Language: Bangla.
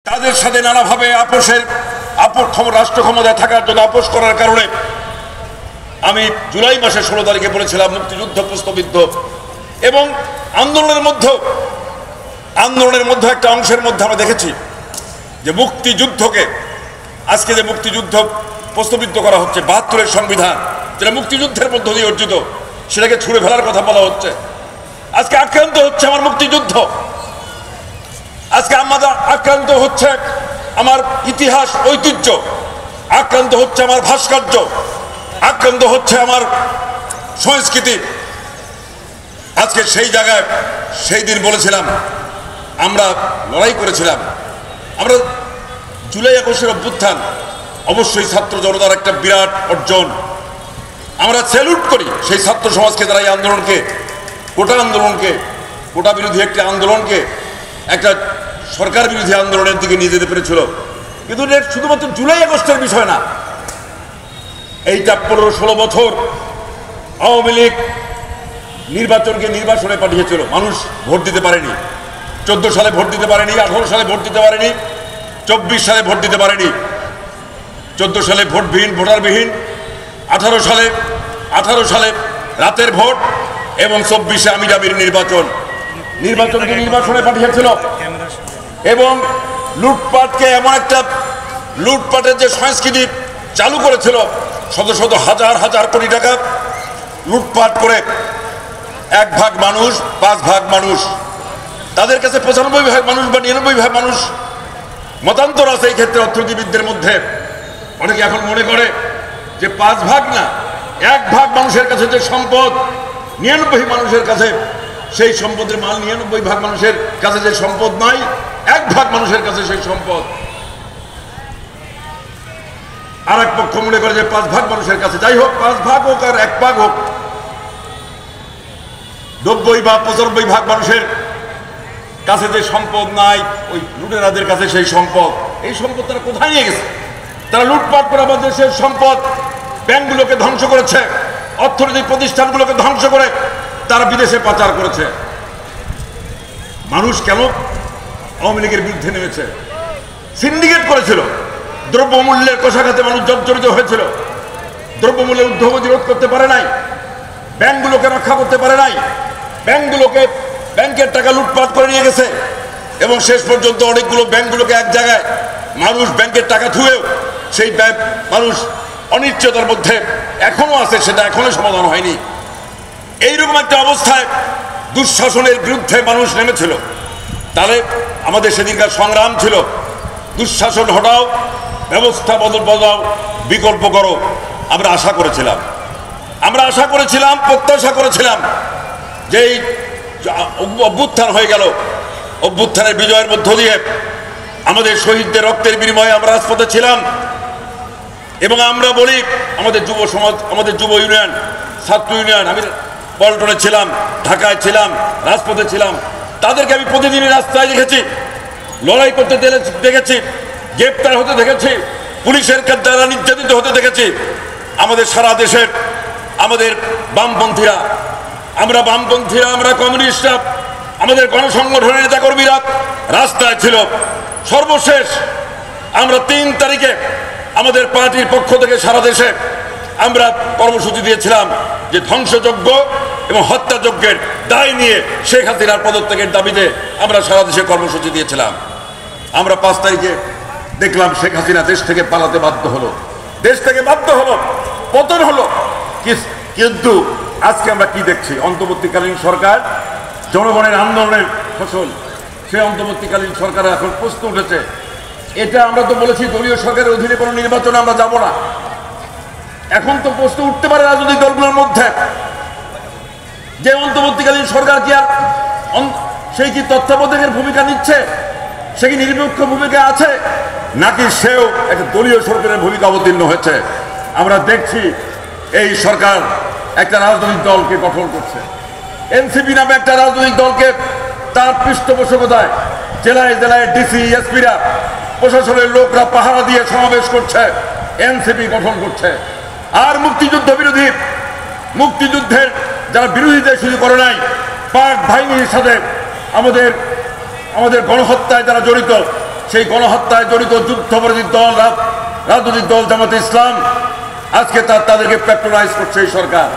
তাদের সাথে নানাভাবে রাষ্ট্র ক্ষমতায় থাকার জন্য আপোষ করার কারণে আমি জুলাই মাসের 16 তারিখে বলেছিলাম মুক্তিযুদ্ধ প্রশ্নবিদ্ধ। এবং আন্দোলনের মধ্যে একটা অংশের মধ্যে আমরা দেখেছি যে মুক্তিযুদ্ধকে আজকে যে মুক্তিযুদ্ধ প্রশ্নবিদ্ধ করা হচ্ছে, 72-এর সংবিধান যেটা মুক্তিযুদ্ধের মধ্য দিয়ে অর্জিত, সেটাকে ছুঁড়ে ফেলার কথা বলা হচ্ছে। আজকে আক্রান্ত হচ্ছে আমার মুক্তিযুদ্ধ, আজকে আমাদের আক্রান্ত হচ্ছে আমার ইতিহাস ঐতিহ্য, আক্রান্ত হচ্ছে আমার ভাস্কর্য, আক্রান্ত হচ্ছে আমার সংস্কৃতি। আজকে সেই জায়গায় সেই দিন বলেছিলাম, আমরা লড়াই করেছিলাম, আমরা জুলাই আগস্টের অভ্যুত্থান অবশ্যই ছাত্র জনতার একটা বিরাট অর্জন। আমরা স্যালুট করি সেই ছাত্র সমাজকে, যারা এই আন্দোলনকে, কোটা বিরোধী একটি আন্দোলনকে একটা সরকার বিরোধী আন্দোলনের দিকে নিয়ে যেতে পেরেছিল। কিন্তু শুধুমাত্র জুলাই আগস্টের বিষয় না, এইটা 15-16 বছর আওয়ামী লীগ নির্বাচনে পাঠিয়েছিল, মানুষ ভোট দিতে পারেনি। 14 সালে ভোট দিতে পারেনি, 18 সালে ভোট দিতে পারেনি, 24 সালে ভোট দিতে পারেনি। 14 সালে ভোটবিহীন, ভোটারবিহীন, 18 সালে রাতের ভোট, এবং 24-এ আমির আমির নির্বাচনে পাঠিয়েছিল। এবং লুটপাটকে এমন একটা লুটপাটের যে সংস্কৃতি চালু করেছিল, শত শত হাজার কোটি টাকা লুটপাট করে 1 ভাগ মানুষ, 5 ভাগ মানুষ, তাদের কাছে 95 ভাগ মানুষ বা 99 ভাগ মানুষ মতান্তর আছে। এই ক্ষেত্রে অর্থনীতিবিদদের মধ্যে অনেকে এখন মনে করে যে 5 ভাগ না, 1 ভাগ মানুষের কাছে যে সম্পদ, 99 মানুষের কাছে সেই সম্পদের মাল, 99 ভাগ মানুষের কাছে যে সম্পদ নাই, 1 ভাগ মানুষের কাছে সেই সম্পদ। আর এক পক্ষ মনে করে যে 5 ভাগ মানুষের কাছে, যাই হোক 5 ভাগ হোক আর 1 ভাগ হোক, 90 বা 95 ভাগ মানুষের কাছে যে সম্পদ নাই, ওই লুটেরাদের কাছে সেই সম্পদ। এই সম্পদ তারা কোথায় নিয়ে গেছে? তারা লুটপাট করে আমাদের দেশের সম্পদ, ব্যাংকগুলোকে ধ্বংস করেছে, অর্থনৈতিক প্রতিষ্ঠানগুলোকে ধ্বংস করে তারা বিদেশে পাচার করেছে। মানুষ কেন আওয়ামী লীগের বিরুদ্ধে নেমেছে? সিন্ডিকেট করেছিল, দ্রব্যমূল্যের কষাঘাতে মানুষ জর্জরিত হয়েছিল, দ্রব্যমূল্যের ঊর্ধ্বগতি রোধ করতে পারে নাই, ব্যাংকগুলোকে রক্ষা করতে পারে নাই, ব্যাংকের টাকা লুটপাট করে নিয়ে গেছে। এবং শেষ পর্যন্ত অনেকগুলো ব্যাংকগুলোকে এক জায়গায়, মানুষ ব্যাংকের টাকা থুয়েও সেই মানুষ অনিশ্চয়তার মধ্যে এখনো আছে, সেটা এখনো সমাধান হয়নি। এইরকম একটা অবস্থায় দুঃশাসনের বিরুদ্ধে মানুষ নেমেছিল। তাহলে আমাদের সেদিনকার সংগ্রাম ছিল, দুঃশাসন হটাও, ব্যবস্থা বদলাও, বিকল্প করো। আমরা আশা করেছিলাম, প্রত্যাশা করেছিলাম যে এই অভ্যুত্থান হয়ে গেল, অভ্যুত্থানের বিজয়ের মধ্য দিয়ে আমাদের শহীদদের রক্তের বিনিময়ে আমরা রাজপথে ছিলাম। এবং আমরা বলি, আমাদের যুব সমাজ, আমাদের যুব ইউনিয়ন, ছাত্র ইউনিয়ন, আমি পল্টনে ছিলাম, ঢাকায় ছিলাম, রাজপথে ছিলাম, তাদেরকে আমি প্রতিদিনই রাস্তায় দেখেছি, লড়াই করতে দেখেছি, গ্রেপ্তার হতে দেখেছি, পুলিশের দ্বারা নির্যাতিত হতে দেখেছি। আমাদের সারা দেশের আমাদের বামপন্থীরা, আমরা কমিউনিস্টরা, আমাদের গণসংগঠনের নেতাকর্মীরা রাস্তায় ছিল। সর্বশেষ আমরা 3 তারিখে আমাদের পার্টির পক্ষ থেকে সারা দেশে আমরা কর্মসূচি দিয়েছিলাম যে ধ্বংসযজ্ঞ এবং হত্যাযজ্ঞের দায় নিয়ে শেখ হাসিনার পদত্যাগের দাবিতে আমরা সারা দেশে কর্মসূচি দিয়েছিলাম। আমরা 5 তারিখে দেখলাম শেখ হাসিনা দেশ থেকে পালাতে বাধ্য হলো, পতন হলো। কিন্তু আজকে আমরা কি দেখছি? অন্তর্বর্তীকালীন সরকার, জনগণের আন্দোলনের ফসল, সেই অন্তর্বর্তীকালীন সরকারের এখন প্রশ্ন উঠেছে, এটা আমরা তো বলেছি দলীয় সরকারের অধীনে কোনো নির্বাচনে আমরা যাব না। এখন তো প্রশ্ন উঠতে পারে রাজনৈতিক দলগুলোর মধ্যে যে অন্তর্বর্তীকালীন সরকার কি আর সেই কি তত্ত্বাবধায়কের ভূমিকা নিচ্ছে, সে কি নিরপেক্ষ ভূমিকা আছে, নাকি সেও একটা দলীয় সরকারের ভূমিকা অবতীর্ণ হয়েছে? আমরা দেখছি এই সরকার একটা রাজনৈতিক দলকে গঠন করছে, এনসিপি নামে একটা রাজনৈতিক দলকে তার পৃষ্ঠপোষকতায় জেলায় জেলায় ডিসি, এসপিরা, প্রশাসনের লোকরা পাহারা দিয়ে সমাবেশ করছে, এনসিপি গঠন করছে। আর মুক্তিযুদ্ধের যারা বিরোধিতা শুরু করে নাই, পাক বাহিনীর সাথে আমাদের গণহত্যায় যারা জড়িত, সেই গণহত্যায় জড়িত যুদ্ধাপরাধী দল, রাজনৈতিক দল জামাতে ইসলাম আজকে তাদেরকে প্যাট্রোনাইজ করছে এই সরকার।